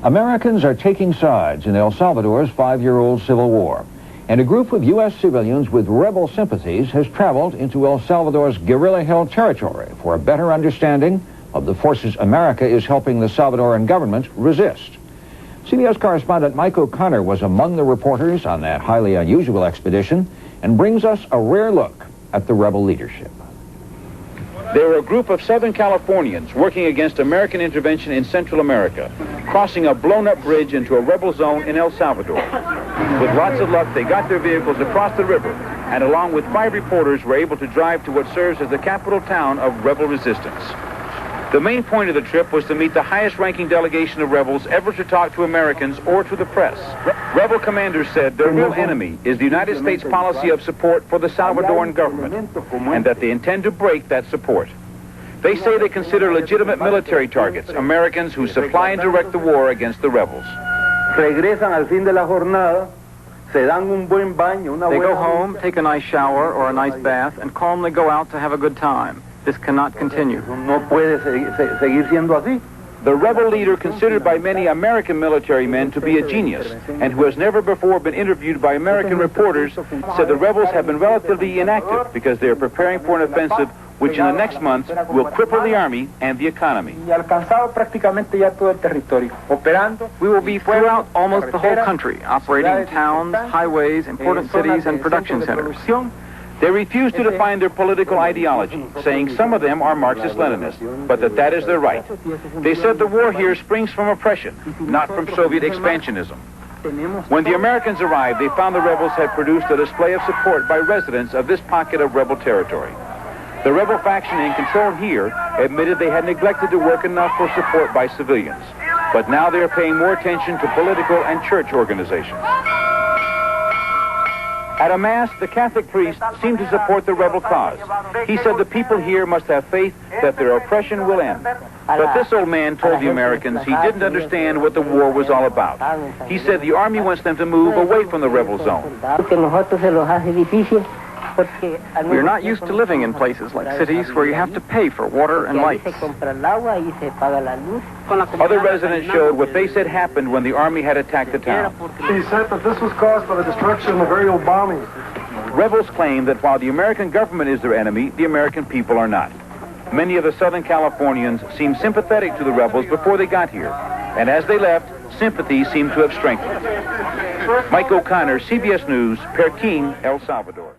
Americans are taking sides in El Salvador's 5-year-old civil war, and a group of U.S. civilians with rebel sympathies has traveled into El Salvador's guerrilla-held territory for a better understanding of the forces America is helping the Salvadoran government resist. CBS correspondent Mike O'Connor was among the reporters on that highly unusual expedition and brings us a rare look at the rebel leadership. They were a group of Southern Californians working against American intervention in Central America, crossing a blown-up bridge into a rebel zone in El Salvador. With lots of luck, they got their vehicles across the river, and along with 5 reporters were able to drive to what serves as the capital town of rebel resistance. The main point of the trip was to meet the highest-ranking delegation of rebels ever to talk to Americans or to the press. Rebel commanders said their real enemy is the United States policy of support for the Salvadoran government, and that they intend to break that support. They say they consider legitimate military targets Americans who supply and direct the war against the rebels. They go home, take a nice shower or a nice bath, and calmly go out to have a good time. This cannot continue. The rebel leader, considered by many American military men to be a genius, and who has never before been interviewed by American reporters, said the rebels have been relatively inactive because they are preparing for an offensive which in the next months will cripple the army and the economy. We will be throughout almost the whole country, operating in towns, highways, important cities, and production centers. They refuse to define their political ideology, saying some of them are Marxist-Leninists, but that is their right. They said the war here springs from oppression, not from Soviet expansionism. When the Americans arrived, they found the rebels had produced a display of support by residents of this pocket of rebel territory. The rebel faction in control here admitted they had neglected to work enough for support by civilians, but now they are paying more attention to political and church organizations. At a mass, the Catholic priest seemed to support the rebel cause. He said the people here must have faith that their oppression will end. But this old man told the Americans he didn't understand what the war was all about. He said the army wants them to move away from the rebel zone. We're not used to living in places like cities where you have to pay for water and lights. Other residents showed what they said happened when the army had attacked the town. He said that this was caused by the destruction of aerial bombing. Rebels claim that while the American government is their enemy, the American people are not. Many of the Southern Californians seemed sympathetic to the rebels before they got here, and as they left, sympathy seemed to have strengthened. Mike O'Connor, CBS News, Perkin, El Salvador.